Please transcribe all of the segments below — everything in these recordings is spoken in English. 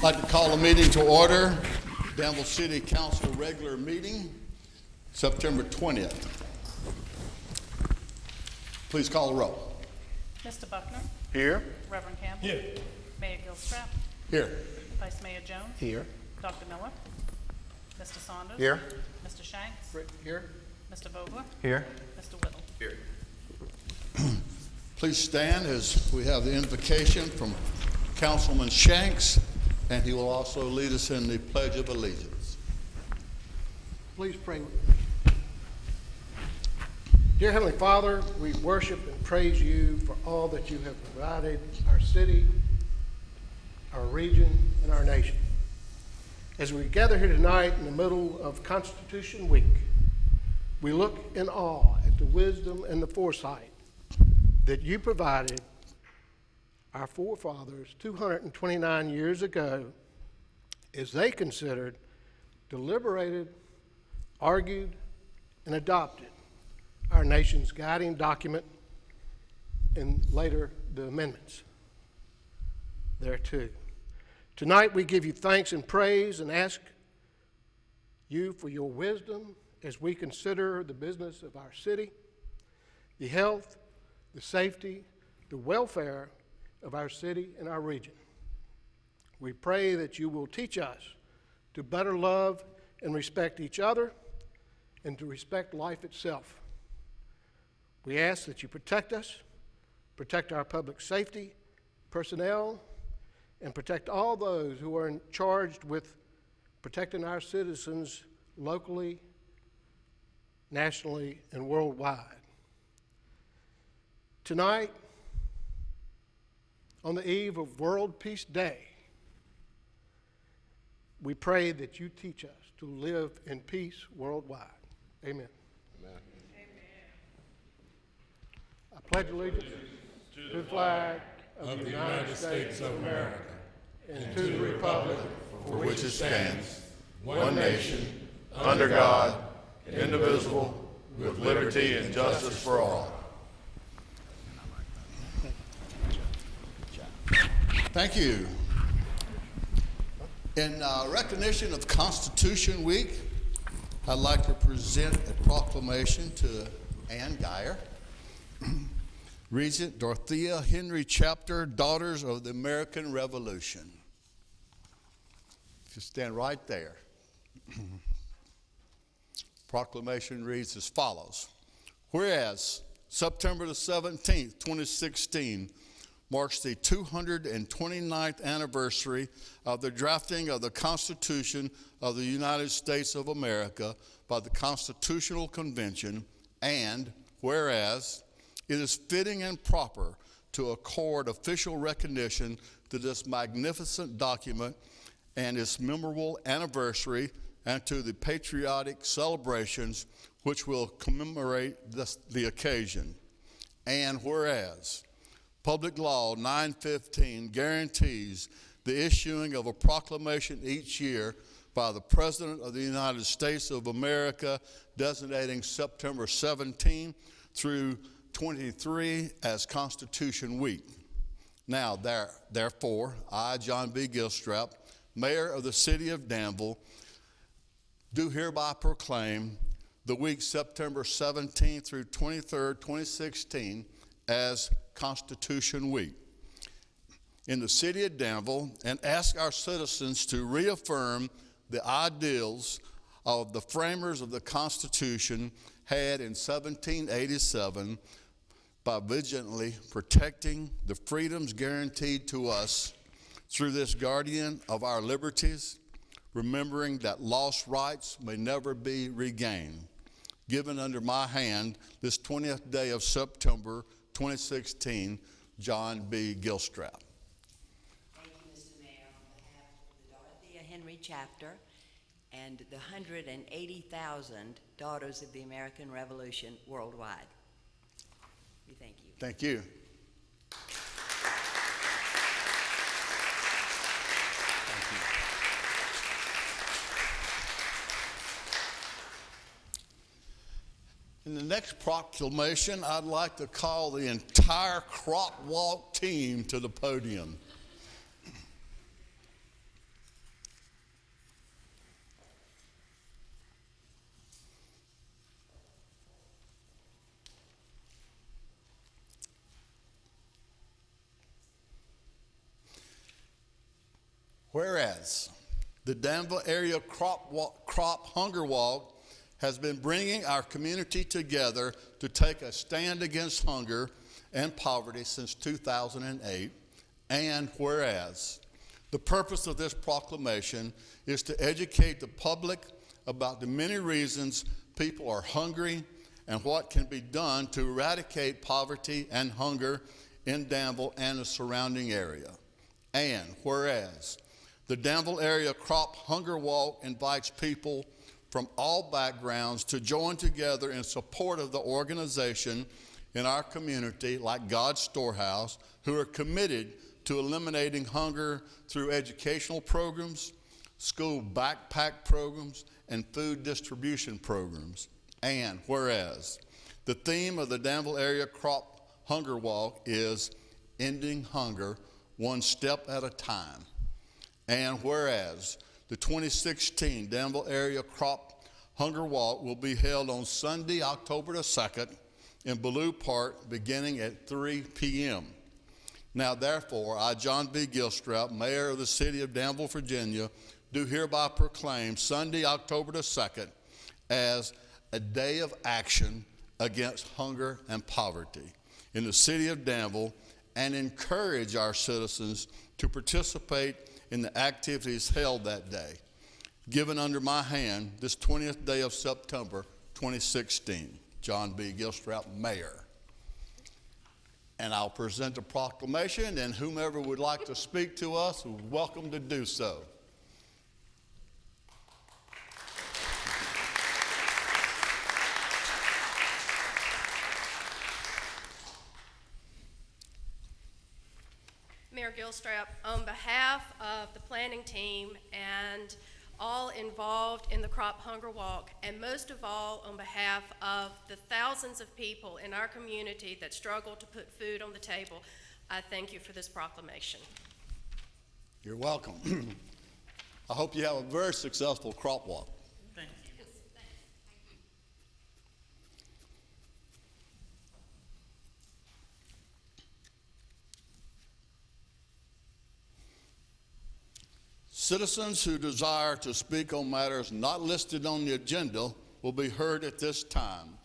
I'd like to call a meeting to order. Danville City Council regular meeting, September 20th. Please call the roll. Mr. Buckner. Here. Reverend Campbell. Here. Mayor Gilstrap. Here. Vice Mayor Jones. Here. Dr. Miller. Mr. Saunders. Here. Mr. Shanks. Here. Mr. Vogler. Here. Mr. Whittle. Here. Please stand as we have the invocation from Councilman Shanks, and he will also lead us in the Pledge of Allegiance. Please pray with me. Dear Heavenly Father, we worship and praise you for all that you have provided our city, our region, and our nation. As we gather here tonight in the middle of Constitution Week, we look in awe at the wisdom and the foresight that you provided our forefathers 229 years ago as they considered, deliberated, argued, and adopted our nation's guiding document and later the amendments thereto. Tonight we give you thanks and praise and ask you for your wisdom as we consider the business of our city, the health, the safety, the welfare of our city and our region. We pray that you will teach us to better love and respect each other and to respect life itself. We ask that you protect us, protect our public safety, personnel, and protect all those who are charged with protecting our citizens locally, nationally, and worldwide. Tonight, on the eve of World Peace Day, we pray that you teach us to live in peace worldwide. Amen. Amen. I pledge allegiance to the flag of the United States of America and to the republic For which it stands, one nation, under God, indivisible, with liberty and justice for all. Thank you. In recognition of Constitution Week, I'd like to present a proclamation to Ann Geyer, Regent Dorothea Henry Chapter, Daughters of the American Revolution. If you stand right there. Proclamation reads as follows. Whereas September the 17th, 2016, marks the 229th anniversary of the drafting of the Constitution of the United States of America by the Constitutional Convention, and whereas it is fitting and proper to accord official recognition to this magnificent document and its memorable anniversary and to the patriotic celebrations which will commemorate the occasion. And whereas Public Law 915 guarantees the issuing of a proclamation each year by the President of the United States of America designating September 17 through 23 as Constitution Week. Now, therefore, I, John B. Gilstrap, Mayor of the City of Danville, do hereby proclaim the week September 17 through 23, 2016 as Constitution Week in the city of Danville, and ask our citizens to reaffirm the ideals of the framers of the Constitution had in 1787 by vigilantly protecting the freedoms guaranteed to us through this guardian of our liberties, remembering that lost rights may never be regained. Given under my hand this 20th day of September 2016, John B. Gilstrap. Thank you, Mr. Mayor. On behalf of the Dorothea Henry Chapter and the 180,000 Daughters of the American Revolution worldwide, we thank you. Thank you. In the next proclamation, I'd like to call the entire crop walk team to the podium. Whereas the Danville Area Crop Hunger Walk has been bringing our community together to take a stand against hunger and poverty since 2008. And whereas the purpose of this proclamation is to educate the public about the many reasons people are hungry and what can be done to eradicate poverty and hunger in Danville and the surrounding area. And whereas the Danville Area Crop Hunger Walk invites people from all backgrounds to join together in support of the organization in our community, like God's Storehouse, who are committed to eliminating hunger through educational programs, school backpack programs, and food distribution programs. And whereas the theme of the Danville Area Crop Hunger Walk is ending hunger one step at a time. And whereas the 2016 Danville Area Crop Hunger Walk will be held on Sunday, October the 2nd in Ballou Park beginning at 3 p.m. Now, therefore, I, John B. Gilstrap, Mayor of the City of Danville, Virginia, do hereby proclaim Sunday, October the 2nd as a day of action against hunger and poverty in the City of Danville, and encourage our citizens to participate in the activities held that day, given under my hand this 20th day of September 2016. John B. Gilstrap, Mayor. And I'll present the proclamation, and whomever would like to speak to us is welcome to do so. Mayor Gilstrap, on behalf of the planning team and all involved in the Crop Hunger Walk, and most of all on behalf of the thousands of people in our community that struggle to put food on the table, I thank you for this proclamation. You're welcome. I hope you have a very successful crop walk. Thank you. Citizens who desire to speak on matters not listed on the agenda will be heard at this time.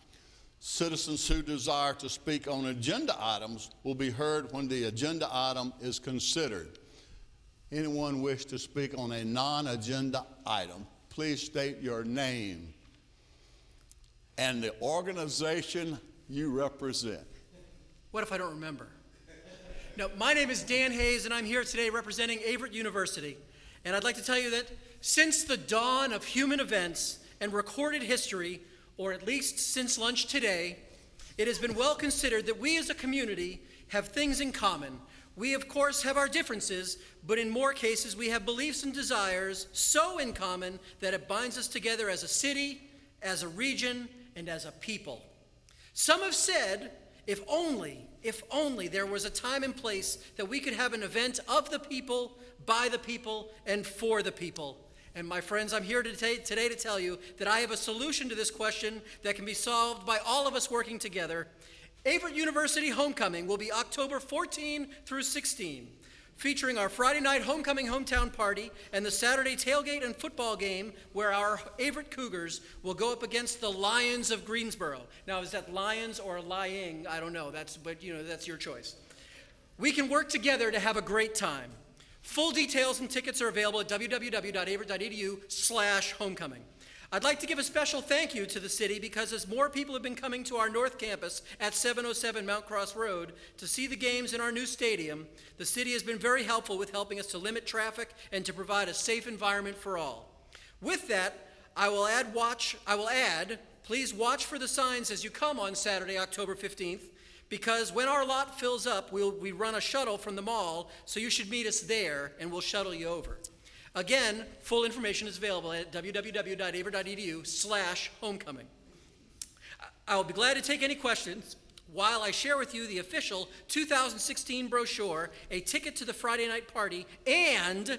Citizens who desire to speak on agenda items will be heard when the agenda item is considered. Anyone wish to speak on a non-agenda item, please state your name and the organization you represent. What if I don't remember? No, my name is Dan Hayes, and I'm here today representing Averett University. And I'd like to tell you that since the dawn of human events and recorded history, or at least since lunch today, it has been well considered that we as a community have things in common. We, of course, have our differences, but in more cases, we have beliefs and desires so in common that it binds us together as a city, as a region, and as a people. Some have said, if only there was a time and place that we could have an event of the people, by the people, and for the people. And my friends, I'm here today to tell you that I have a solution to this question that can be solved by all of us working together. Averett University Homecoming will be October 14 through 16, featuring our Friday night homecoming hometown party and the Saturday tailgate and football game where our Averett Cougars will go up against the Lions of Greensboro. Now, is that Lions or lying? I don't know. That's your choice. We can work together to have a great time. Full details and tickets are available at www.averett.edu/homecoming. I'd like to give a special thank you to the city because as more people have been coming to our North Campus at 707 Mount Cross Road to see the games in our new stadium, the city has been very helpful with helping us to limit traffic and to provide a safe environment for all. With that, I will add, please watch for the signs as you come on Saturday, October 15th, because when our lot fills up, we run a shuttle from the mall, so you should meet us there, and we'll shuttle you over. Again, full information is available at www.averett.edu/homecoming. I will be glad to take any questions while I share with you the official 2016 brochure, a ticket to the Friday night party, and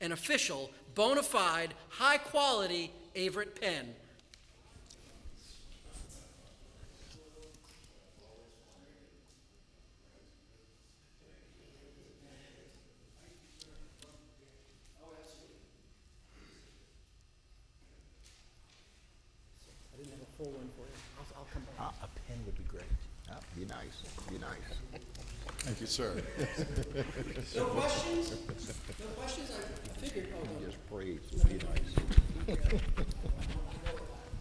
an official, bona fide, high-quality Averett pen. A pen would be great. Be nice, be nice. Thank you, sir. No questions? No questions? I figured, Just praise, so be nice.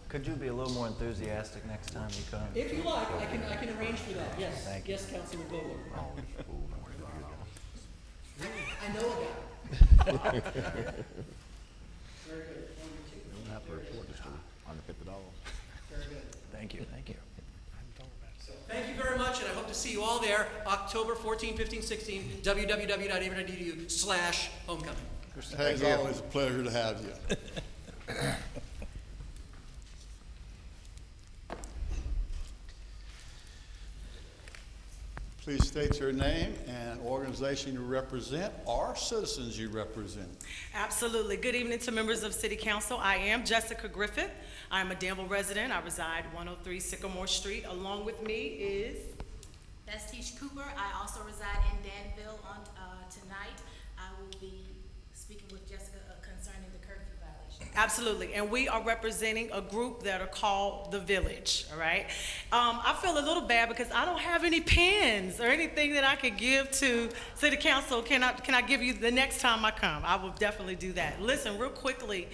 Could you be a little more enthusiastic next time you come? if you like, I can arrange for that, yes. Thank you. Yes, Councilman Vogel. Oh, I know a guy. Very good. you don't have to report this to $150. Very good. Thank you, thank you. Thank you very much, and I hope to see you all there, October 14, 15, 16, www.averett.edu/homecoming. Hey, it's always a pleasure to have you. Please state your name and organization you represent or citizens you represent. Absolutely. Good evening to members of City Council. I am Jessica Griffith. I'm a Danville resident. I reside 103 Sycamore Street. Along with me is Bestiche Cooper. I also reside in Danville. Tonight, I will be speaking with Jessica concerning the curfew violation. absolutely, and we are representing a group that are called The Village, all right? I feel a little bad because I don't have any pens or anything that I could give to City Council. Can I give you the next time I come? I will definitely do that. Listen, real quickly,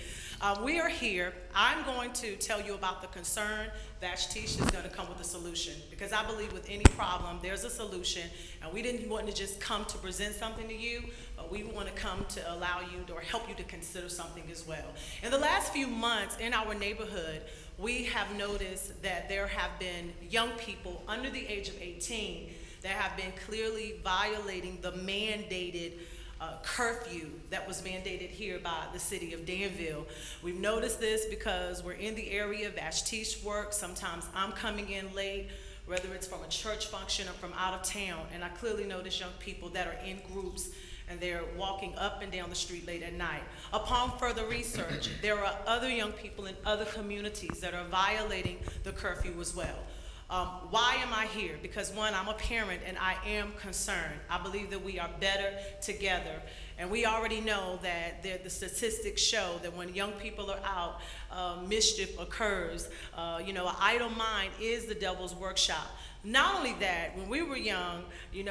we are here. I'm going to tell you about the concern. Vashtish is going to come with a solution because I believe with any problem, there's a solution, and we didn't want to just come to present something to you, but we want to come to allow you or help you to consider something as well. In the last few months in our neighborhood, we have noticed that there have been young people under the age of 18 that have been clearly violating the mandated curfew that was mandated here by the city of Danville. We've noticed this because we're in the area, Vashtish works. Sometimes I'm coming in late, whether it's from a church function or from out of town, and I clearly notice young people that are in groups and they're walking up and down the street late at night. Upon further research, there are other young people in other communities that are violating the curfew as well. Why am I here? Because one, I'm a parent and I am concerned. I believe that we are better together. And we already know that the statistics show that when young people are out, mischief occurs. An idle mind is the devil's workshop. Not only that, when we were young,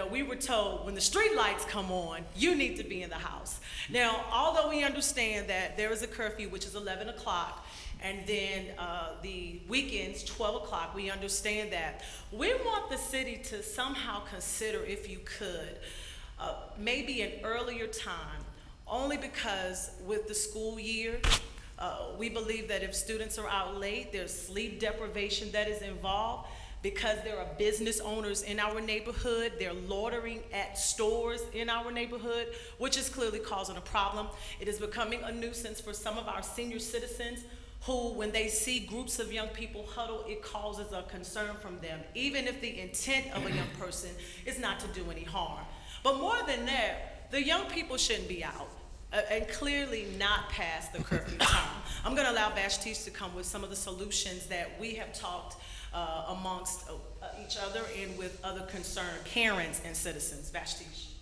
we were told when the street lights come on, you need to be in the house. Now, although we understand that there is a curfew, which is 11 o'clock, and then the weekends, 12 o'clock, we understand that. We want the city to somehow consider, if you could, maybe an earlier time, only because with the school year, we believe that if students are out late, there's sleep deprivation that is involved. Because there are business owners in our neighborhood, they're loitering at stores in our neighborhood, which is clearly causing a problem. It is becoming a nuisance for some of our senior citizens who, when they see groups of young people huddle, it causes a concern from them, even if the intent of a young person is not to do any harm. But more than that, the young people shouldn't be out and clearly not past the curfew time. I'm going to allow Vashtish to come with some of the solutions that we have talked amongst each other and with other concerned parents and citizens. Vashtish.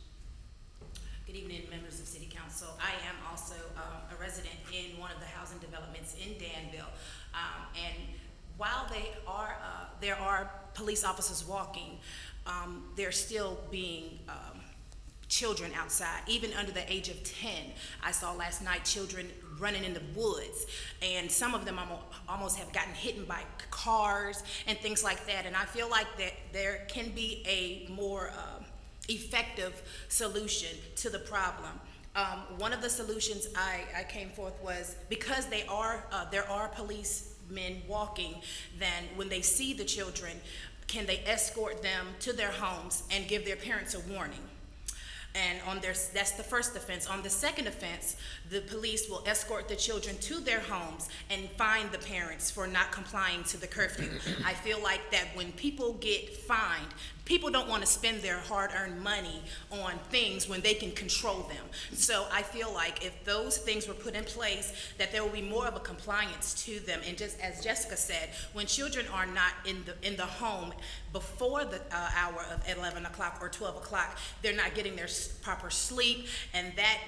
Good evening, members of City Council. I am also a resident in one of the housing developments in Danville. And while there are police officers walking, there's still being children outside, even under the age of 10. I saw last night children running in the woods, and some of them almost have gotten hit by cars and things like that. And I feel like that there can be a more effective solution to the problem. One of the solutions I came forth was because there are policemen walking, then when they see the children, can they escort them to their homes and give their parents a warning? And that's the first offense. On the second offense, the police will escort the children to their homes and fine the parents for not complying to the curfew. I feel like that when people get fined, people don't want to spend their hard-earned money on things when they can control them. So I feel like if those things were put in place, that there will be more of a compliance to them. And just as Jessica said, when children are not in the home before the hour of 11 o'clock or 12 o'clock, they're not getting their proper sleep, and that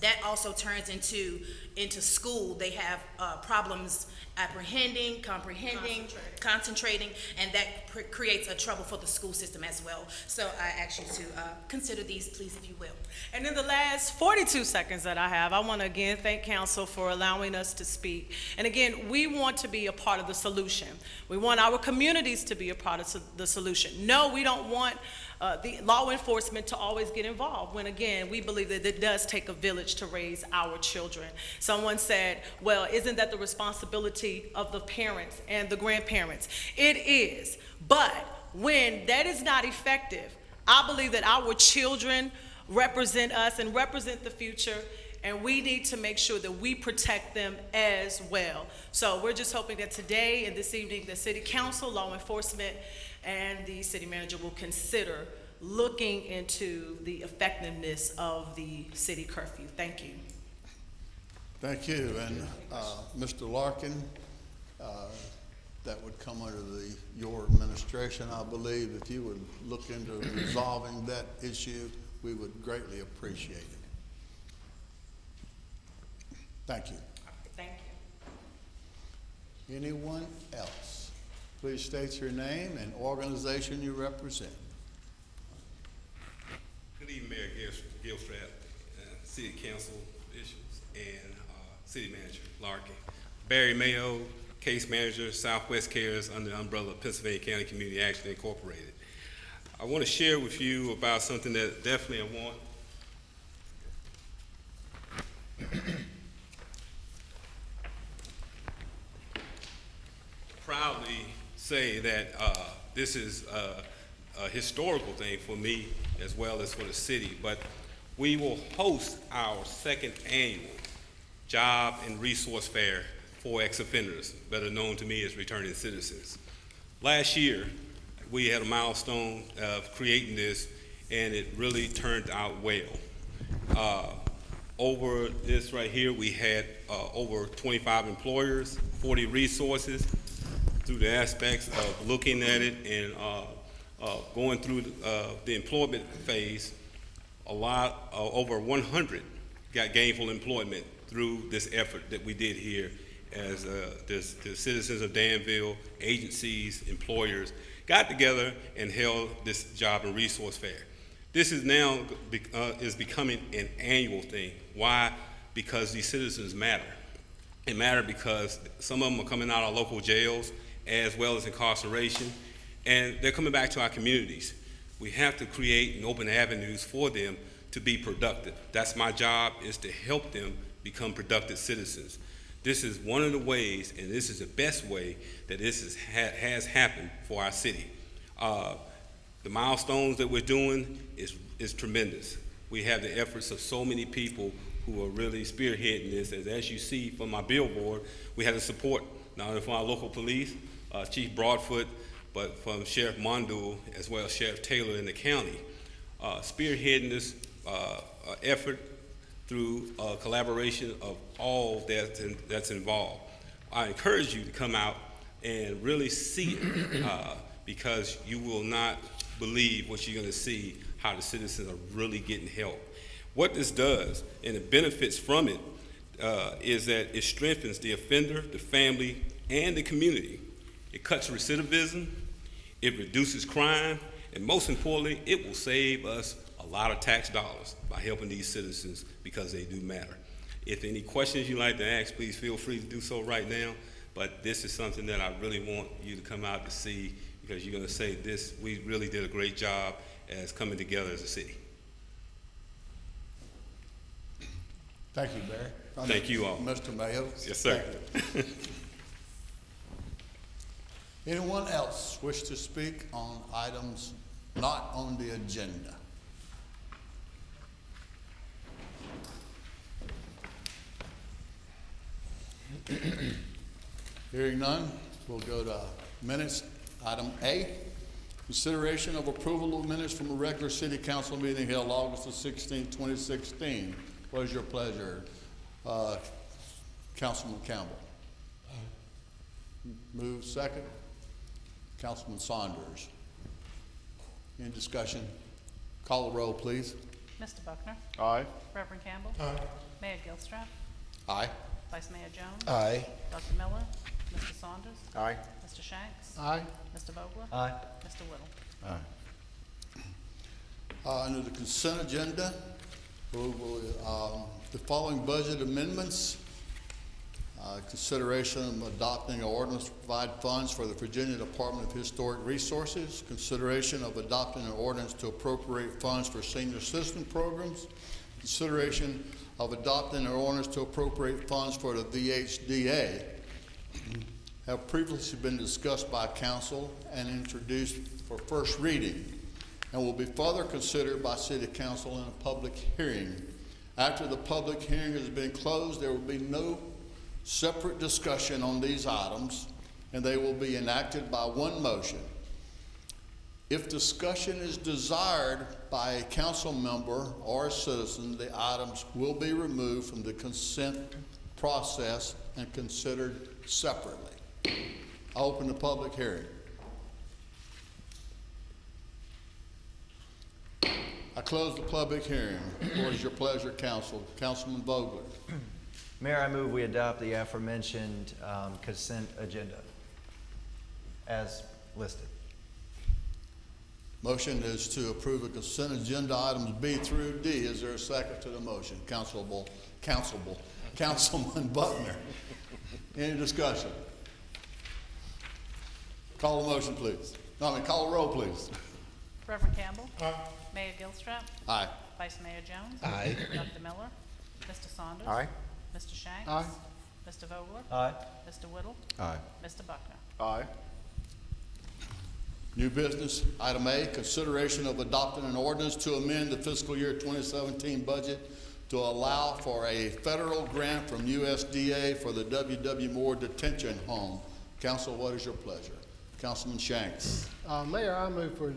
that also turns into school. They have problems apprehending, comprehending, concentrating, and that creates a trouble for the school system as well. So I ask you to consider these, please, if you will. And in the last 42 seconds that I have, I want to again thank council for allowing us to speak. And again, we want to be a part of the solution. We want our communities to be a part of the solution. No, we don't want the law enforcement to always get involved, when again, we believe that it does take a village to raise our children. Someone said, well, isn't that the responsibility of the parents and the grandparents? It is, but when that is not effective, I believe that our children represent us and represent the future, and we need to make sure that we protect them as well. So we're just hoping that today and this evening, the city council, law enforcement, and the city manager will consider looking into the effectiveness of the city curfew. Thank you. Thank you. And Mr. Larkin, that would come under your administration, I believe. If you would look into resolving that issue, we would greatly appreciate it. Thank you. Thank you. Anyone else? Please state your name and organization you represent. Good evening, Mayor Gilstrap, City Council officials, and City Manager Larkin. Barry Mayo, Case Manager, Southwest Cares, under the umbrella of Pennsylvania County Community Action Incorporated. I want to share with you about something that definitely I want. Proudly say that this is a historical thing for me as well as for the city, but we will host our second annual Job and Resource Fair for ex-offenders, better known to me as returning citizens. Last year, we had a milestone of creating this, and it really turned out well. Over this right here, we had over 25 employers, 40 resources, through the aspects of looking at it and going through the employment phase. Over 100 got gainful employment through this effort that we did here as the citizens of Danville, agencies, employers, got together and held this job and resource fair. This is now is becoming an annual thing. Why? Because these citizens matter. It matter because some of them are coming out of local jails as well as incarceration, and they're coming back to our communities. We have to create and open avenues for them to be productive. That's my job, is to help them become productive citizens. This is one of the ways, and this is the best way that this has happened for our city. The milestones that we're doing is tremendous. We have the efforts of so many people who are really spearheading this. As you see from my billboard, we have the support not only from our local police, Chief Broadfoot, but from Sheriff Mondul as well as Sheriff Taylor in the county, spearheading this effort through collaboration of all that's involved. I encourage you to come out and really see it because you will not believe what you're going to see, how the citizens are really getting help. What this does, and the benefits from it, is that it strengthens the offender, the family, and the community. It cuts recidivism, it reduces crime, and most importantly, it will save us a lot of tax dollars by helping these citizens because they do matter. If any questions you'd like to ask, please feel free to do so right now, but this is something that I really want you to come out to see because you're going to say this, we really did a great job as coming together as a city. Thank you, Barry. Thank you all. Mr. Mayo. Yes, sir. Thank you. Anyone else wish to speak on items not on the agenda? Hearing none, we'll go to minutes. Item A, consideration of approval of minutes from a regular city council meeting held August the 16th, 2016. What is your pleasure, Councilman Campbell? Move second. Councilman Saunders. Any discussion? Call the roll, please. Mr. Buckner, Aye. Reverend Campbell, Mayor Gilstrap, Aye. Vice Mayor Jones, Aye. Dr. Miller, Mr. Saunders, Aye. Mr. Shanks, Aye. Mr. Vogler, Aye. Mr. Whittle. Under the consent agenda, the following budget amendments. Consideration of adopting an ordinance to provide funds for the Virginia Department of Historic Resources. Consideration of adopting an ordinance to appropriate funds for senior citizen programs. Consideration of adopting an ordinance to appropriate funds for the VHDA. Have previously been discussed by council and introduced for first reading, and will be further considered by City Council in a public hearing. After the public hearing has been closed, there will be no separate discussion on these items, and they will be enacted by one motion. If discussion is desired by a council member or a citizen, the items will be removed from the consent process and considered separately. I open the public hearing. I close the public hearing. What is your pleasure, council? Councilman Vogler. Mayor, I move we adopt the aforementioned consent agenda as listed. Motion is to approve the consent agenda items B through D. Is there a second to the motion? Councilman Buckner. Any discussion? Call the motion, please. Call the roll, please. Reverend Campbell, Mayor Gilstrap, Aye. Vice Mayor Jones, Aye. Dr. Miller, Mr. Saunders, Aye. Mr. Shanks, Aye. Mr. Vogler, Aye. Mr. Whittle, Aye. Mr. Buckner. Aye. New business, item A, consideration of adopting an ordinance to amend the fiscal year 2017 budget to allow for a federal grant from USDA for the W.W. Moore Detention Home. Council, what is your pleasure? Councilman Shanks. Mayor, I move for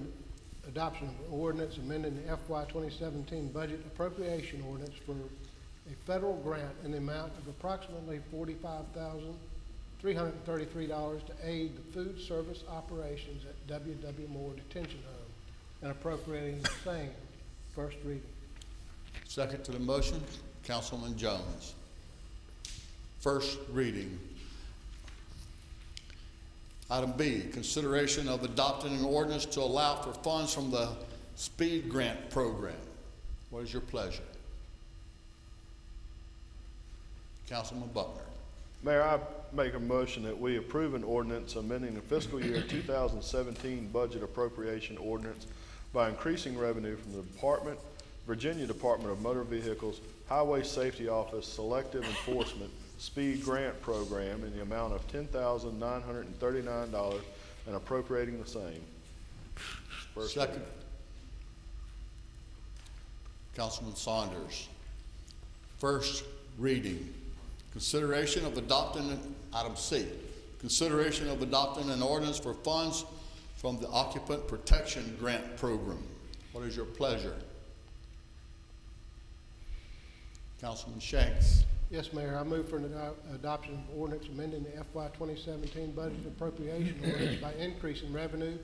adoption of ordinance amending the FY 2017 budget appropriation ordinance for a federal grant in the amount of approximately $45,333 to aid the food service operations at W.W. Moore Detention Home and appropriating the same. First reading. Second to the motion, Councilman Jones. First reading. Item B, consideration of adopting an ordinance to allow for funds from the Speed Grant Program. What is your pleasure? Councilman Buckner. Mayor, I make a motion that we approve an ordinance amending the fiscal year 2017 budget appropriation ordinance by increasing revenue from the Virginia Department of Motor Vehicles Highway Safety Office Selective Enforcement Speed Grant Program in the amount of $10,939 and appropriating the same. First Second. reading. Councilman Saunders. First reading. Consideration of adopting, item C, consideration of adopting an ordinance for funds from the Occupant Protection Grant Program. What is your pleasure? Councilman Shanks. Yes, Mayor, I move for an adoption of ordinance amending the FY 2017 budget appropriation ordinance by increasing revenue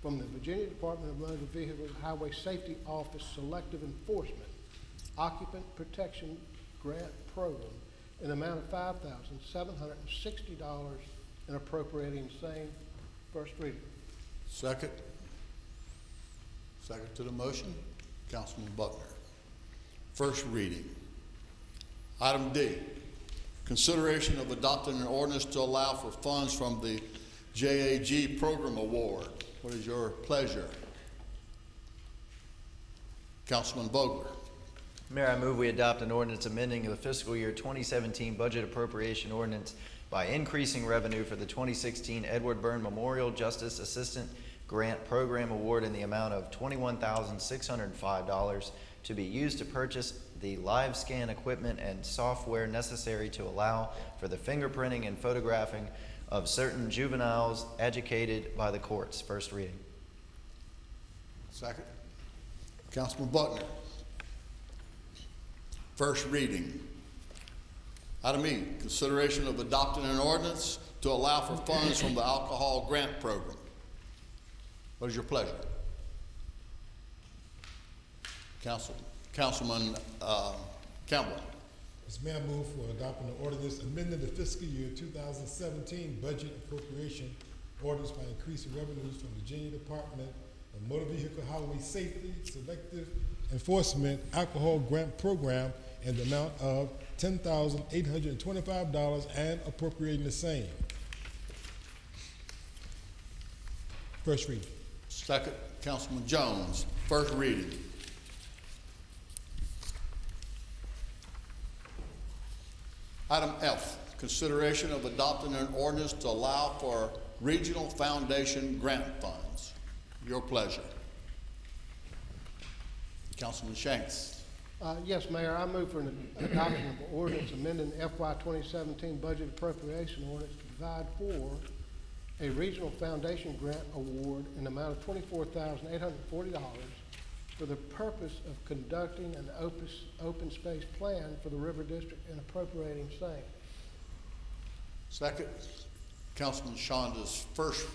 from the Virginia Department of Motor Vehicles Highway Safety Office Selective Enforcement Occupant Protection Grant Program in the amount of $5,760 and appropriating same. First reading. Second. Second to the motion, Councilman Buckner. First reading. Item D, consideration of adopting an ordinance to allow for funds from the JAG Program Award. What is your pleasure? Councilman Vogler. Mayor, I move we adopt an ordinance amending the fiscal year 2017 budget appropriation ordinance by increasing revenue for the 2016 Edward Byrne Memorial Justice Assistant Grant Program Award in the amount of $21,605 to be used to purchase the live scan equipment and software necessary to allow for the fingerprinting and photographing of certain juveniles educated by the courts. First reading. Second. Councilman Buckner. First reading. Item E, consideration of adopting an ordinance to allow for funds from the Alcohol Grant Program. What is your pleasure? Councilman Campbell. Mr. Mayor, I move for adopting the ordinance amending the fiscal year 2017 budget appropriation ordinance by increasing revenues from the Virginia Department of Motor Vehicle Highway Safety Selective Enforcement Alcohol Grant Program in the amount of $10,825 and appropriating the same. First reading. Second, Councilman Jones. First reading. Item F, consideration of adopting an ordinance to allow for regional foundation grant funds. Your pleasure. Councilman Shanks. Yes, Mayor, I move for an adoption of ordinance amending FY 2017 budget appropriation ordinance to provide for a regional foundation grant award in the amount of $24,840 for the purpose of conducting an open space plan for the River District and appropriating same. Second, Councilman Shonda's first.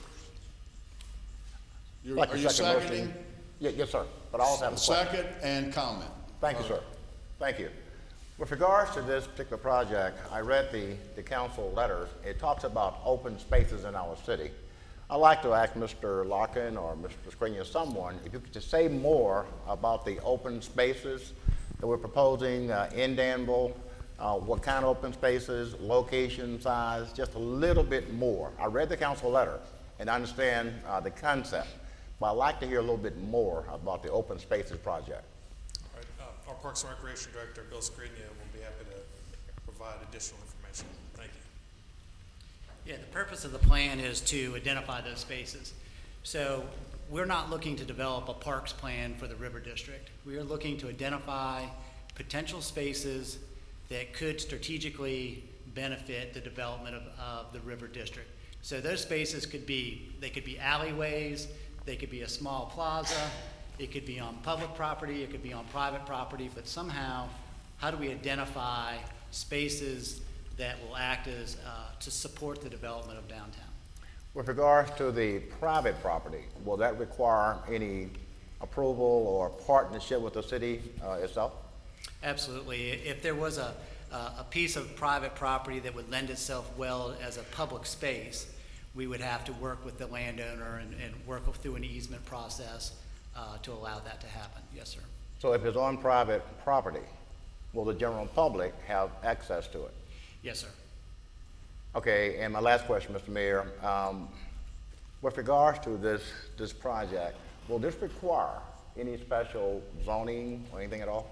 Like Are the you second motion. seconding? Yes, sir, but I also have a question. Second and comment. Thank you, sir. Thank you. With regards to this particular project, I read the council letters. It talks about open spaces in our city. I'd like to ask Mr. Larkin or Mr. Skriniar, someone, if you could just say more about the open spaces that we're proposing in Danville, what kind of open spaces, location, size, just a little bit more. I read the council letter and I understand the concept, but I'd like to hear a little bit more about the open spaces project. All right, our Parks and Recreation Director, Bill Skriniar, will be happy to provide additional information. Thank you. Yeah, the purpose of the plan is to identify those spaces. So we're not looking to develop a parks plan for the River District. We are looking to identify potential spaces that could strategically benefit the development of the River District. So those spaces could be alleyways, they could be a small plaza, it could be on public property, it could be on private property, but somehow, how do we identify spaces that will act as to support the development of downtown? With regards to the private property, will that require any approval or partnership with the city itself? Absolutely. If there was a piece of private property that would lend itself well as a public space, we would have to work with the landowner and work through an easement process to allow that to happen. Yes, sir. So if it's on private property, will the general public have access to it? Yes, sir. Okay, and my last question, Mr. Mayor, with regards to this project, will this require any special zoning or anything at all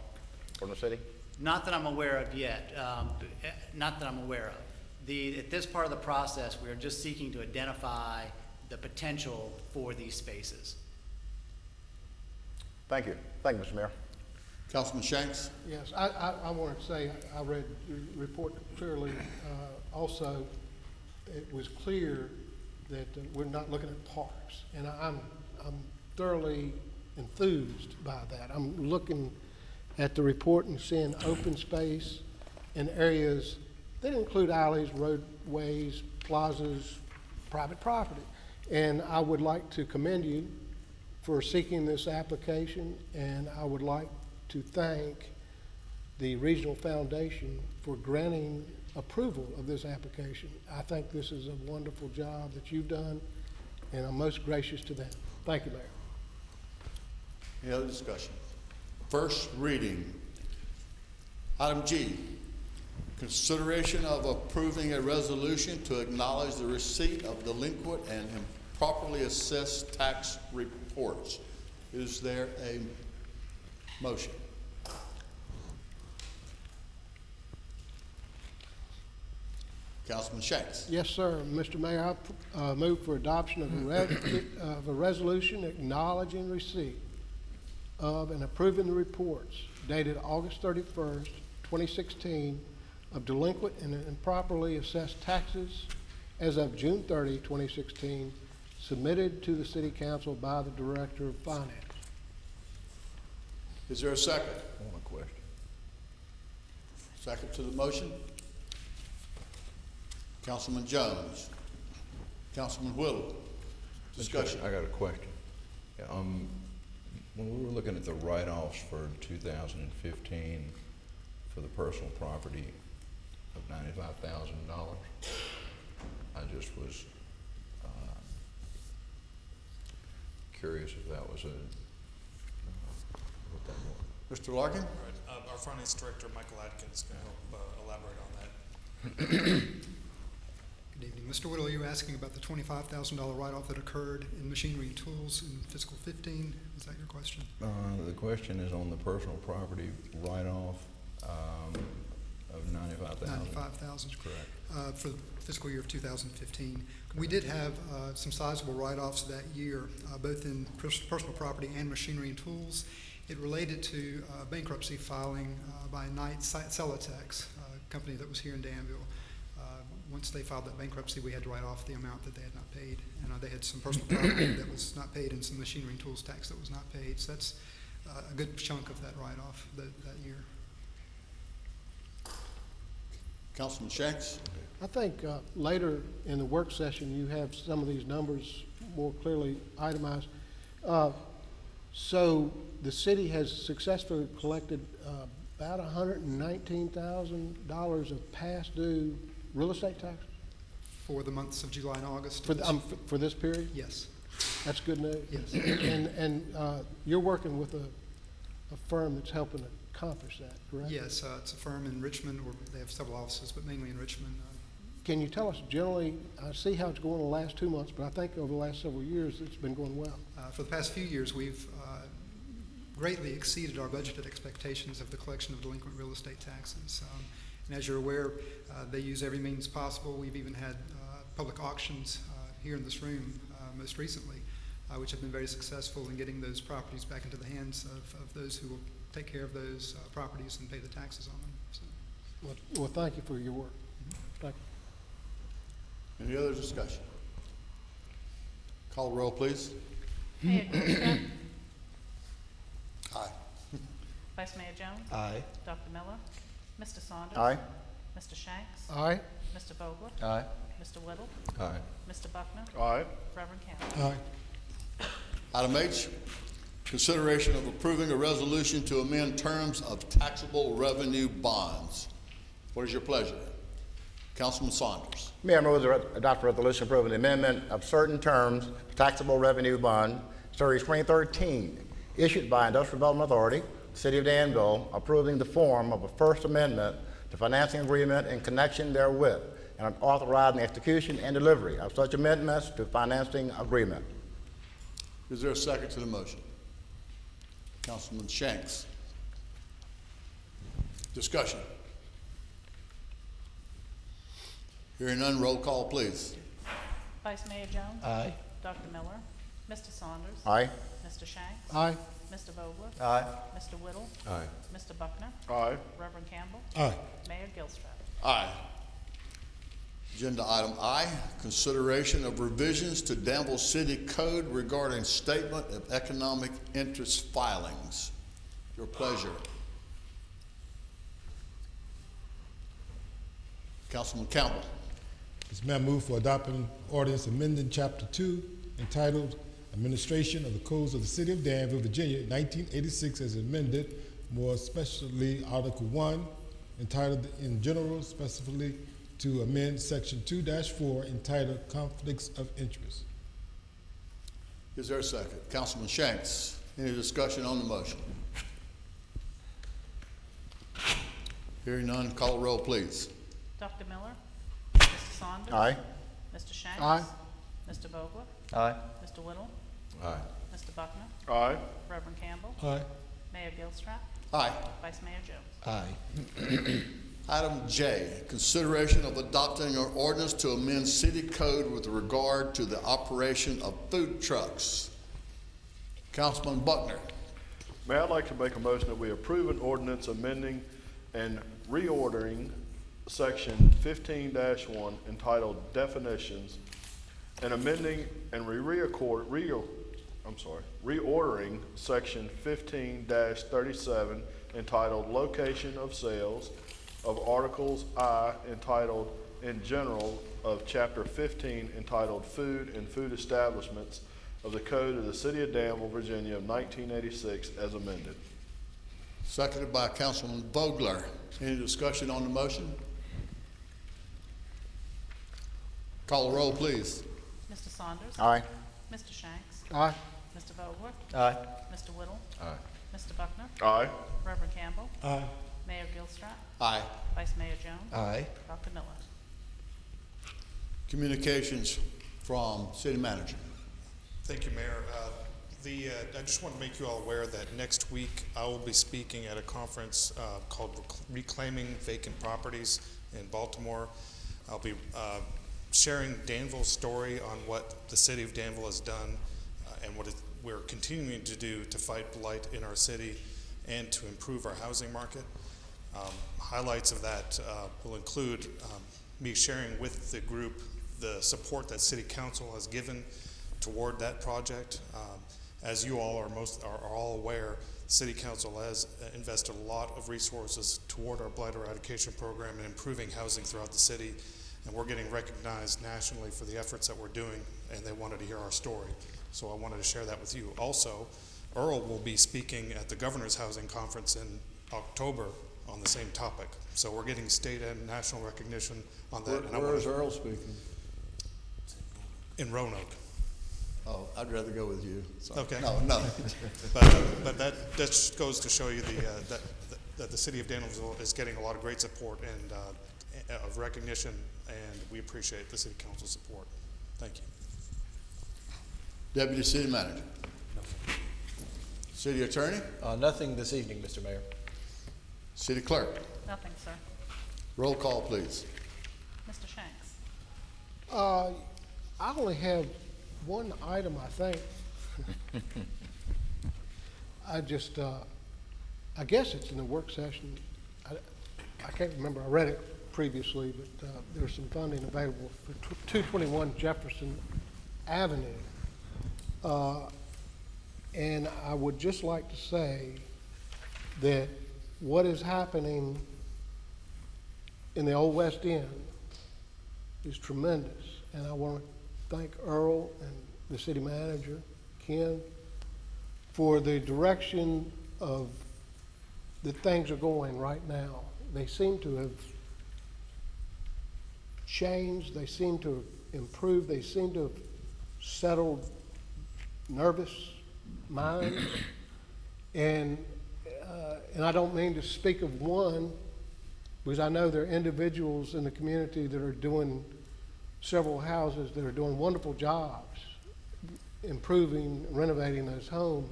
from the city? Not that I'm aware of yet. Not that I'm aware of. At this part of the process, we are just seeking to identify the potential for these spaces. Thank you. Thank you, Mr. Mayor. Councilman Shanks. Yes, I wanted to say, I read the report clearly. Also, it was clear that we're not looking at parks, and I'm thoroughly enthused by that. I'm looking at the report and seeing open space in areas that include alleys, roadways, plazas, private property. And I would like to commend you for seeking this application, and I would like to thank the Regional Foundation for granting approval of this application. I think this is a wonderful job that you've done, and I'm most gracious to them. Thank you, Mayor. Any other discussion? First reading. Item G, consideration of approving a resolution to acknowledge the receipt of delinquent and improperly assessed tax reports. Is there a motion? Councilman Shanks. Yes, sir. Mr. Mayor, I move for adoption of a resolution acknowledging receipt of and approving the reports dated August 31st, 2016 of delinquent and improperly assessed taxes as of June 30, 2016, submitted to the City Council by the Director of Finance. Is there a second? One question. Second to the motion? Councilman Jones. Councilman Whittle. Discussion. I got a question. When we were looking at the write-offs for 2015 for the personal property of $95,000, I just was curious if that was what that was. Mr. Larkin? All right, our finance director, Michael Atkins, is going to help elaborate on that. Good evening. Mr. Whittle, you were asking about the $25,000 write-off that occurred in machinery and tools in fiscal 15. Is that your question? The question is on the personal property write-off of $95,000. $95,000. Correct. For the fiscal year of 2015. We did have some sizable write-offs that year, both in personal property and machinery and tools. It related to bankruptcy filing by Knight Celotex, a company that was here in Danville. Once they filed that bankruptcy, we had to write off the amount that they had not paid. And they had some personal property that was not paid and some machinery and tools tax that was not paid. So that's a good chunk of that write-off that year. Councilman Shanks? I think later in the work session, you have some of these numbers more clearly itemized. So the city has successfully collected about $119,000 of past due real estate taxes? For the months of July and August. For this period? Yes. That's good news. Yes. And you're working with a firm that's helping accomplish that, correct? Yes, it's a firm in Richmond, or they have several offices, but mainly in Richmond. Can you tell us generally, I see how it's going the last 2 months, but I think over the last several years, it's been going well. For the past few years, we've greatly exceeded our budgeted expectations of the collection of delinquent real estate taxes. And as you're aware, they use every means possible. We've even had public auctions here in this room most recently, which have been very successful in getting those properties back into the hands of those who will take care of those properties and pay the taxes on them. So. Well, thank you for your work. Thank you. Any other discussion? Call the roll, please. Mayor Gilstrap. Aye. Vice Mayor Jones. Aye. Dr. Miller. Mr. Saunders. Aye. Mr. Shanks. Aye. Mr. Vogler. Aye. Mr. Whittle. Aye. Mr. Buckner. Aye. Reverend Campbell. Aye. Item H, consideration of approving a resolution to amend terms of taxable revenue bonds. What is your pleasure? Councilman Saunders. Mayor, moves to adopt a resolution approving the amendment of certain terms of taxable revenue bond, Series 2013, issued by Industrial Development Authority, City of Danville, approving the form of a First Amendment to financing agreement in connection therewith, and authorizing the execution and delivery of such amendments to financing agreement. Is there a second to the motion? Councilman Shanks. Discussion. Hearing none, roll call, please. Vice Mayor Jones. Aye. Dr. Miller. Mr. Saunders. Aye. Mr. Shanks. Aye. Mr. Vogler. Aye. Mr. Whittle. Aye. Mr. Buckner. Aye. Reverend Campbell. Aye. Mayor Gilstrap. Aye. Agenda item I, consideration of revisions to Danville City Code regarding statement of economic interest filings. Your pleasure. Councilman Campbell. This man move for adopting ordinance amending Chapter 2 entitled Administration of the Codes of the City of Danville, Virginia, 1986 as amended, more especially Article 1 entitled in general, specifically to amend Section 2-4 entitled Conflicts of Interest. Is there a second? Councilman Shanks. Any discussion on the motion? Hearing none, call the roll, please. Dr. Miller. Mr. Saunders. Aye. Mr. Shanks. Aye. Mr. Vogler. Aye. Mr. Whittle. Aye. Mr. Buckner. Aye. Reverend Campbell. Aye. Mayor Gilstrap. Aye. Vice Mayor Jones. Aye. Item J, consideration of adopting an ordinance to amend city code with regard to the operation of food trucks. Councilman Buckner. Mayor, I'd like to make a motion that we approve an ordinance amending and reordering Section 15-1 entitled Definitions, and amending and reordering Section 15-37 entitled Location of Sales of Articles I entitled In General of Chapter 15 entitled Food and Food Establishments of the Code of the City of Danville, Virginia of 1986 as amended. Seconded by Councilman Vogler. Any discussion on the motion? Call the roll, please. Mr. Saunders? Aye. Mr. Shanks? Aye. Mr. Vogler? Aye. Mr. Whittle? Aye. Mr. Buckner? Aye. Reverend Campbell? Aye. Mayor Gilstrap? Aye. Vice Mayor Jones? Aye. Dr. Miller? Communications from City Manager. Thank you, Mayor. I just want to make you all aware that next week I will be speaking at a conference called Reclaiming Vacant Properties in Baltimore. I'll be sharing Danville's story on what the city of Danville has done and what we're continuing to do to fight blight in our city and to improve our housing market. Highlights of that will include me sharing with the group the support that City Council has given toward that project. As you all are all aware, City Council has invested a lot of resources toward our blight eradication program and improving housing throughout the city, and we're getting recognized nationally for the efforts that we're doing, and they wanted to hear our story. So I wanted to share that with you. Also, Earl will be speaking at the Governor's Housing Conference in October on the same topic. So we're getting state and national recognition on that. Where is Earl speaking? In Roanoke. Oh, I'd rather go with you. Sorry. Okay. No. But that just goes to show you that the city of Danville is getting a lot of great support and of recognition, and we appreciate the city council support. Thank you. Deputy City Manager. City Attorney. Nothing this evening, Mr. Mayor. City Clerk. Nothing, sir. Roll call, please. Mr. Shanks? I only have one item, I think. I guess it's in the work session. I can't remember. I read it previously, but there's some funding available for 221 Jefferson Avenue. And I would just like to say that what is happening in the Old West End is tremendous. And I want to thank Earl and the city manager, Ken, for the direction of that things are going right now. They seem to have changed, they seem to have improved, they seem to have settled nervous minds. And I don't mean to speak of one, because I know there are individuals in the community that are doing several houses that are doing wonderful jobs, improving, renovating those homes.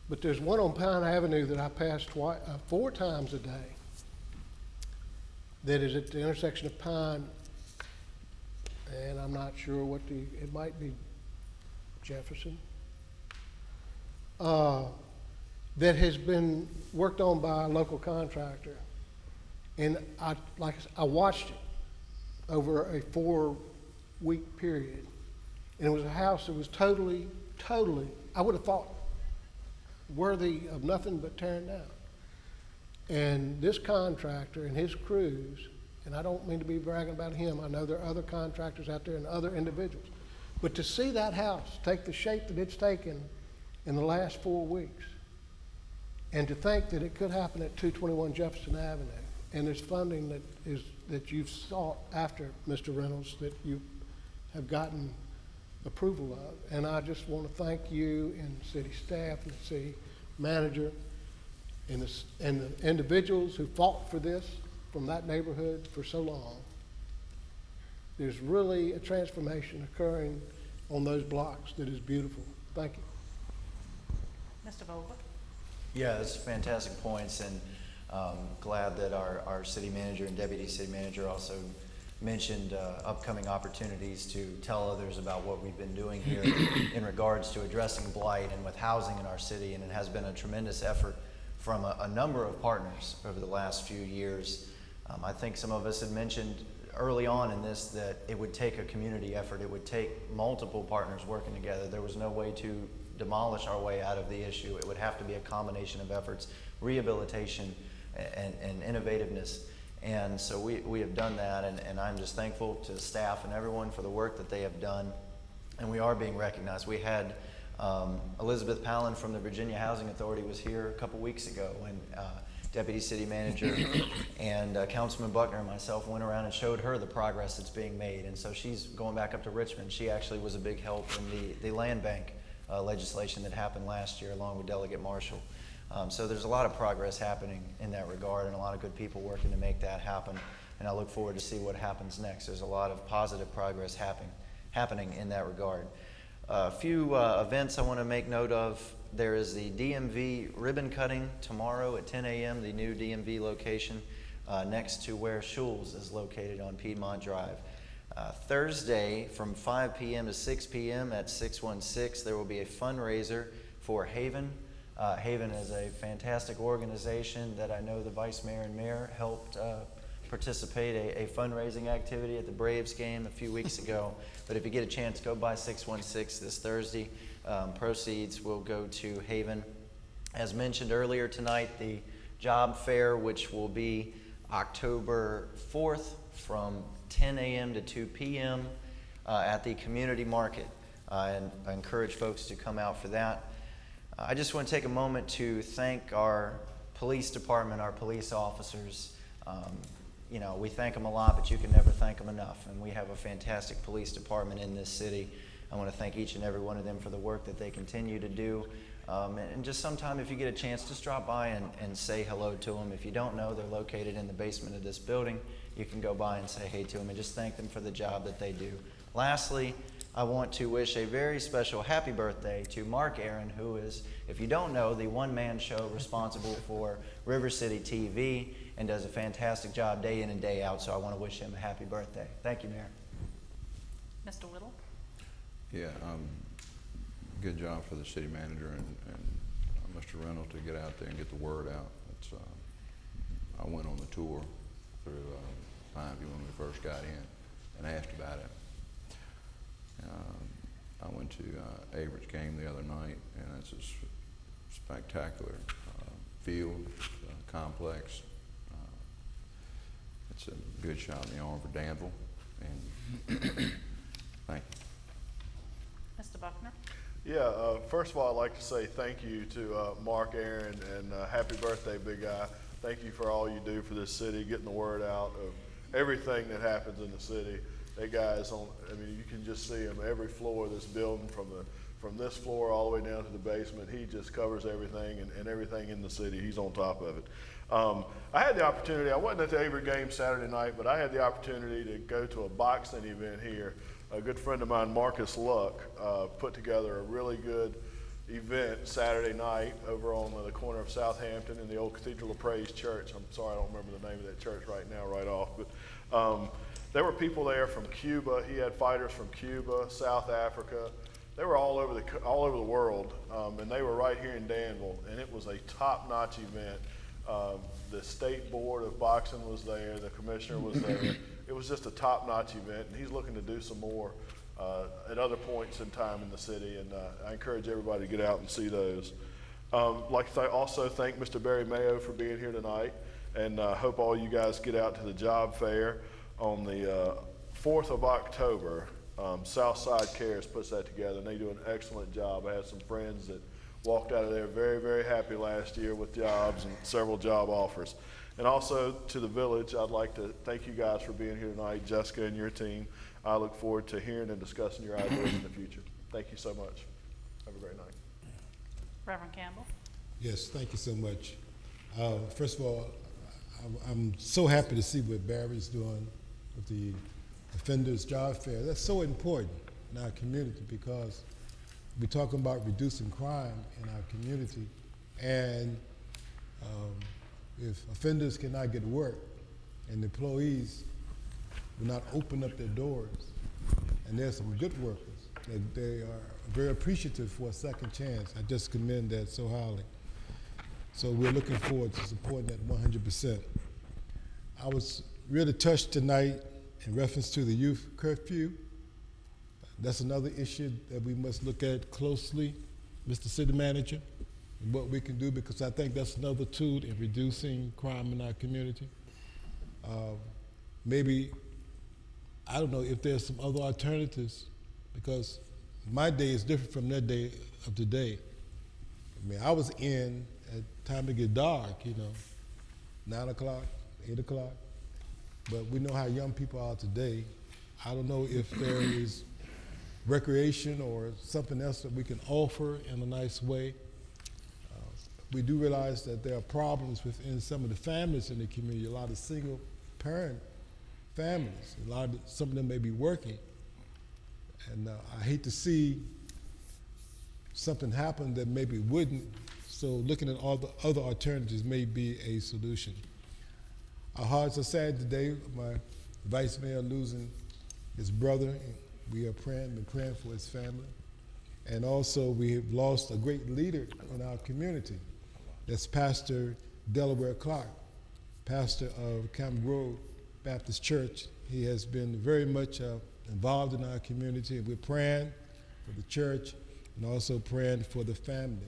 But there's one on Pine Avenue that I pass 4 times a day that is at the intersection of Pine, and I'm not sure it might be Jefferson, that has been worked on by a local contractor. And I watched it over a 4-week period. And it was a house that was totally, I would have thought, worthy of nothing but tearing down. And this contractor and his crews, and I don't mean to be bragging about him, I know there are other contractors out there and other individuals, but to see that house take the shape that it's taken in the last 4 weeks, and to think that it could happen at 221 Jefferson Avenue, and there's funding that you've sought after, Mr. Reynolds, that you have gotten approval of. And I just want to thank you and the city staff and the city manager and the individuals who fought for this from that neighborhood for so long. There's really a transformation occurring on those blocks that is beautiful. Thank you. Mr. Vogler? Yeah, it's fantastic points, and glad that our city manager and deputy city manager also mentioned upcoming opportunities to tell others about what we've been doing here in regards to addressing blight and with housing in our city. And it has been a tremendous effort from a number of partners over the last few years. I think some of us had mentioned early on in this that it would take a community effort. It would take multiple partners working together. There was no way to demolish our way out of the issue. It would have to be a combination of efforts, rehabilitation and innovativeness. And so we have done that, and I'm just thankful to the staff and everyone for the work that they have done and we are being recognized. We had Elizabeth Palin from the Virginia Housing Authority was here a couple weeks ago, and Deputy City Manager and Councilman Buckner and myself went around and showed her the progress that's being made. And so she's going back up to Richmond. She actually was a big help in the land bank legislation that happened last year along with Delegate Marshall. So there's a lot of progress happening in that regard and a lot of good people working to make that happen. And I look forward to see what happens next. There's a lot of positive progress happening in that regard. A few events I want to make note of. There is the DMV ribbon cutting tomorrow at 10 a.m., the new DMV location next to where Schul's is located on Piedmont Drive. Thursday from 5 p.m. to 6 p.m. at 616, there will be a fundraiser for Haven. Haven is a fantastic organization that I know the Vice Mayor and Mayor helped participate a fundraising activity at the Braves game a few weeks ago. But if you get a chance, go by 616 this Thursday. Proceeds will go to Haven. As mentioned earlier tonight, the job fair, which will be October 4th from 10 a.m. to 2 p.m. At the community market. And I encourage folks to come out for that. I just want to take a moment to thank our police department, our police officers. You know, we thank them a lot, but you can never thank them enough. And we have a fantastic police department in this city. I want to thank each and every one of them for the work that they continue to do. And just sometime if you get a chance, just drop by and say hello to them. If you don't know, they're located in the basement of this building. You can go by and say hey to them and just thank them for the job that they do. Lastly, I want to wish a very special happy birthday to Mark Aaron, who is, if you don't know, the one-man show responsible for River City TV and does a fantastic job day in and day out. So I want to wish him a happy birthday. Thank you, Mayor. Mr. Whittle? Yeah, good job for the city manager and Mr. Reynolds to get out there and get the word out. It's, I went on the tour through Pineview when we first got in and asked about it. I went to Averett's game the other night, and it's a spectacular field, complex. It's a good shot in the arm for Danville, and thank you. Mr. Buckner? Yeah, first of all, I'd like to say thank you to Mark Aaron, and happy birthday, big guy. Thank you for all you do for this city, getting the word out of everything that happens in the city. That guy's on, I mean, you can just see him every floor of this building, from this floor all the way down to the basement. He just covers everything and everything in the city. He's on top of it. I had the opportunity, I wasn't at the Avery game Saturday night, but I had the opportunity to go to a boxing event here. A good friend of mine, Marcus Luck, put together a really good event Saturday night over on the corner of Southampton in the old Cathedral of Praise Church. I'm sorry, I don't remember the name of that church right now, right off, but there were people there from Cuba. He had fighters from Cuba, South Africa. They were all over the world, and they were right here in Danville, and it was a top-notch event. The state board of boxing was there, the commissioner was there. It was just a top-notch event, and he's looking to do some more at other points in time in the city, and I encourage everybody to get out and see those. I'd like to also thank Mr. Barry Mayo for being here tonight, and hope all you guys get out to the job fair on the 4th of October. Southside Cares puts that together, and they do an excellent job. I had some friends that walked out of there very, very happy last year with jobs and several job offers. And also to the village, I'd like to thank you guys for being here tonight, Jessica and your team. I look forward to hearing and discussing your ideas in the future. Thank you so much. Have a great night. Reverend Campbell? Yes, thank you so much. First of all, I'm so happy to see what Barry's doing with the Offenders Job Fair. That's so important in our community because we're talking about reducing crime in our community, and if offenders cannot get work and employees will not open up their doors, and there's some good workers, they are very appreciative for a second chance. I just commend that so highly. So we're looking forward to supporting that 100%. I was really touched tonight in reference to the youth curfew. That's another issue that we must look at closely, Mr. City Manager, and what we can do, because I think that's another tool in reducing crime in our community. Maybe, I don't know if there's some other alternatives, because my day is different from their day of today. I mean, I was in at time to get dark, 9 o'clock, 8 o'clock. But we know how young people are today. I don't know if there is recreation or something else that we can offer in a nice way. We do realize that there are problems within some of the families in the community, a lot of single parent families. Some of them may be working. And I hate to see something happen that maybe wouldn't, so looking at all the other alternatives may be a solution. Our hearts are sad today, my vice mayor losing his brother. We are been praying for his family. And also we have lost a great leader in our community. That's Pastor Delaware Clark, pastor of Camp Grove Baptist Church. He has been very much involved in our community, and we're praying for the church and also praying for the family.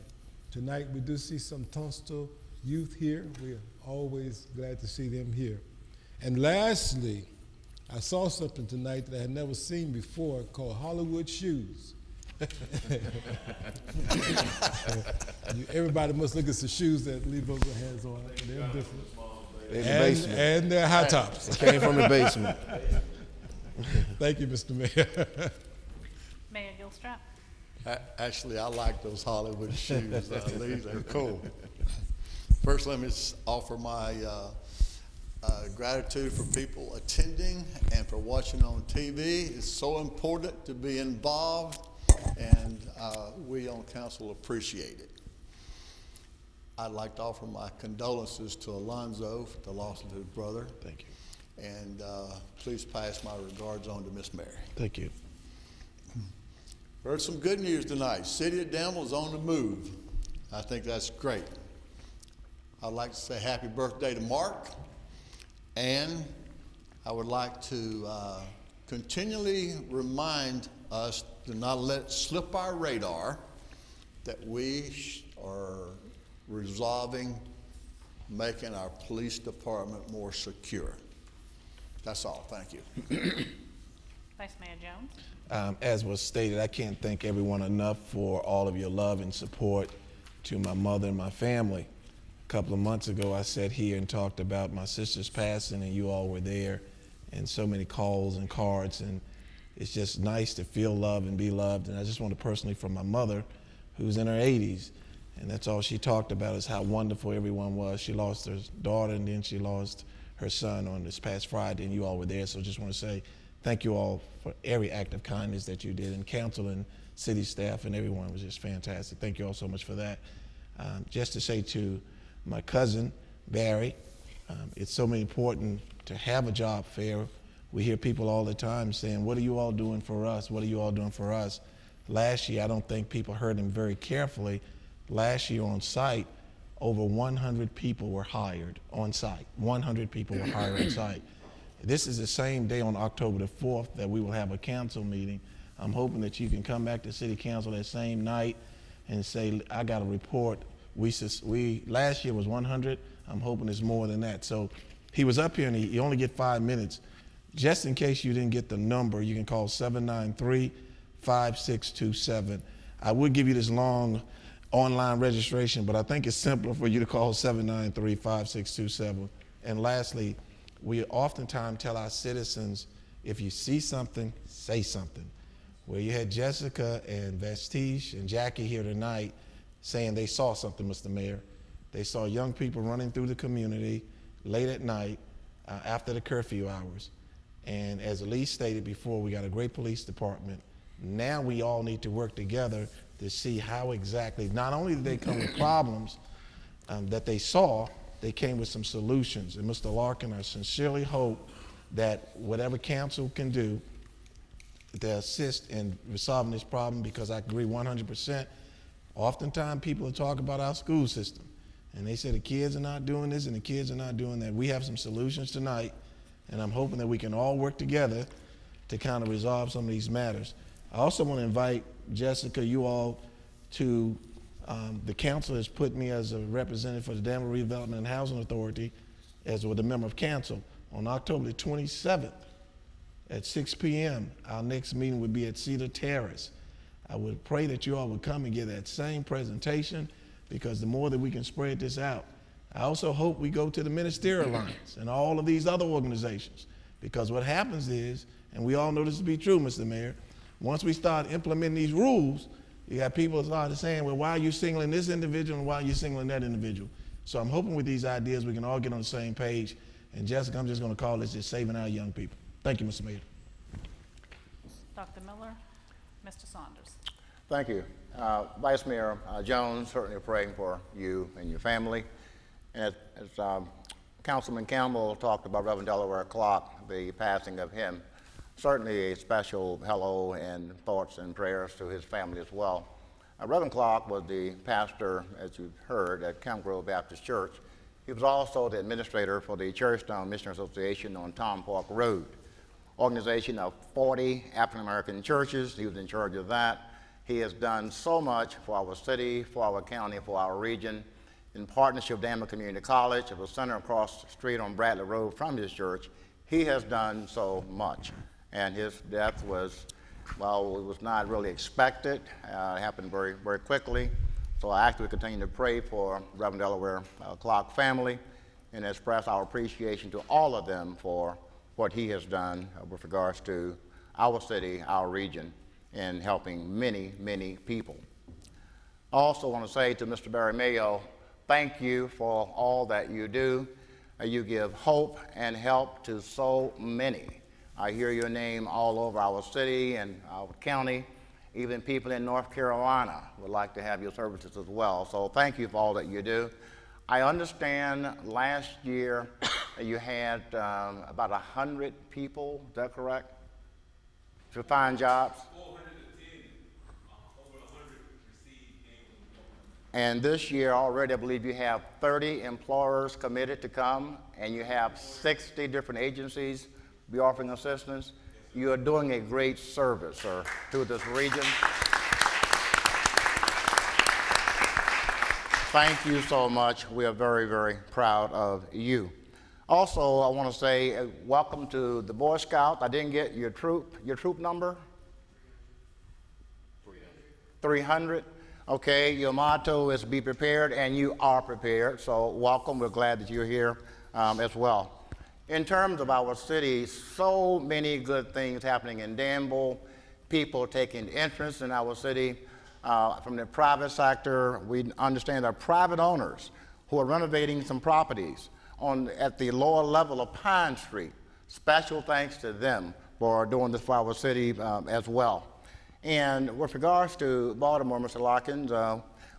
Tonight we do see some Tunstall youth here. We're always glad to see them here. And lastly, I saw something tonight that I had never seen before called Hollywood shoes. Everybody must look at the shoes that Lee Vogel has on. They're different. In the basement. And they're high tops. It came from the basement. Thank you, Mr. Mayor. Mayor Gilstrap. Actually, I like those Hollywood shoes, Lee. They're cool. First, let me offer my gratitude for people attending and for watching on TV. It's so important to be involved, and we on council appreciate it. I'd like to offer my condolences to Alonzo for the loss of his brother. Thank you. And please pass my regards on to Miss Mary. Thank you. Heard some good news tonight. City of Danville is on the move. I think that's great. I'd like to say happy birthday to Mark, and I would like to continually remind us to not let it slip our radar that we are resolving making our police department more secure. That's all. Thank you. Vice Mayor Jones. As was stated, I can't thank everyone enough for all of your love and support to my mother and my family. A couple of months ago, I sat here and talked about my sister's passing, and you all were there, and so many calls and cards, and it's just nice to feel love and be loved. And I just want to personally, from my mother, who's in her 80s, and that's all she talked about is how wonderful everyone was. She lost her daughter, and then she lost her son on this past Friday, and you all were there. So just want to say thank you all for every act of kindness that you did, and council and city staff and everyone was just fantastic. Thank you all so much for that. Just to say to my cousin, Barry, it's so important to have a job fair. We hear people all the time saying, what are you all doing for us? What are you all doing for us? Last year, I don't think people heard him very carefully. Last year on site, over 100 people were hired on site. 100 people were hired on site. This is the same day on October the 4th that we will have a council meeting. I'm hoping that you can come back to city council that same night and say, I got a report. Last year was 100. I'm hoping it's more than that. So he was up here and he only get 5 minutes. Just in case you didn't get the number, you can call 793-5627. I would give you this long online registration, but I think it's simpler for you to call 793-5627. And lastly, we oftentimes tell our citizens, if you see something, say something. Well, you had Jessica and Vestiche and Jackie here tonight saying they saw something, Mr. Mayor. They saw young people running through the community late at night after the curfew hours. And as Elise stated before, we got a great police department. Now we all need to work together to see how exactly, not only did they come with problems that they saw, they came with some solutions. And Mr. Larkin, I sincerely hope that whatever council can do to assist in resolving this problem, because I agree 100%. Oftentimes people talk about our school system, and they say the kids are not doing this and the kids are not doing that. We have some solutions tonight, and I'm hoping that we can all work together to kind of resolve some of these matters. I also want to invite Jessica, you all, to the council has put me as a representative for the Danville Redevelopment and Housing Authority as with a member of council on October the 27th at 6 p.m. Our next meeting would be at Cedar Terrace. I would pray that you all would come and give that same presentation, because the more that we can spread this out. I also hope we go to the Ministerial Alliance and all of these other organizations, because what happens is, and we all know this to be true, Mr. Mayor, once we start implementing these rules, you got people started saying, well, why are you singling this individual and why are you singling that individual? So I'm hoping with these ideas we can all get on the same page. And Jessica, I'm just going to call this just saving our young people. Thank you, Mr. Mayor. Dr. Miller, Mr. Saunders. Thank you. Vice Mayor Jones, certainly praying for you and your family. And as Councilman Campbell talked about Reverend Delaware Clark, the passing of him, certainly a special hello and thoughts and prayers to his family as well. Reverend Clark was the pastor, as you've heard, at Camp Grove Baptist Church. He was also the administrator for the Churchtown Missionary Association on Tom Park Road, organization of 40 African American churches. He was in charge of that. He has done so much for our city, for our county, for our region. In partnership with Danville Community College, it was centered across the street on Bradley Road from his church. He has done so much. And his death was, well, it was not really expected. It happened very, very quickly. So I actually continue to pray for Reverend Delaware Clark family and express our appreciation to all of them for what he has done with regards to our city, our region, and helping many, many people. I also want to say to Mr. Barry Mayo, thank you for all that you do. You give hope and help to so many. I hear your name all over our city and our county. Even people in North Carolina would like to have your services as well. So thank you for all that you do. I understand last year you had about 100 people, is that correct? To find jobs? 410, over 100 received gainful employment. And this year already, I believe you have 30 employers committed to come, and you have 60 different agencies be offering assistance. You are doing a great service, sir, to this region. Thank you so much. We are very, very proud of you. Also, I want to say welcome to the Boy Scouts. I didn't get your troop number? 300. Okay, your motto is be prepared, and you are prepared. So welcome. We're glad that you're here as well. In terms of our city, so many good things happening in Danville, people taking interest in our city. From the private sector, we understand there are private owners who are renovating some properties at the lower level of Pine Street. Special thanks to them for doing this for our city as well. And with regards to Baltimore, Mr. Larkins,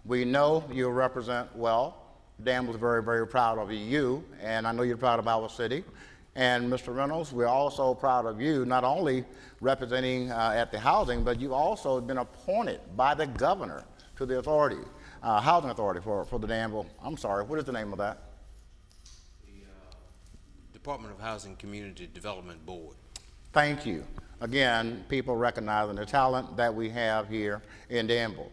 we know you represent well. Danville is very, very proud of you, and I know you're proud of our city. And Mr. Reynolds, we're also proud of you, not only representing at the housing, but you've also been appointed by the governor to the authority, housing authority for the Danville. I'm sorry, what is the name of that? The Department of Housing Community Development Board. Thank you. Again, people recognizing the talent that we have here in Danville.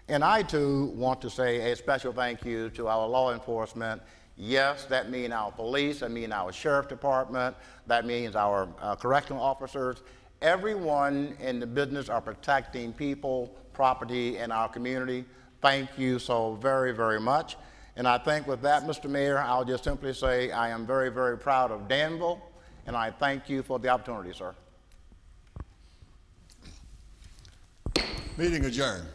And I, too, want to say a special thank you to our law enforcement. Yes, that means our police, that means our sheriff department, that means our correctional officers. Everyone in the business are protecting people, property, and our community. Thank you so very, very much. And I think with that, Mr. Mayor, I'll just simply say I am very, very proud of Danville, and I thank you for the opportunity, sir. Meeting adjourned.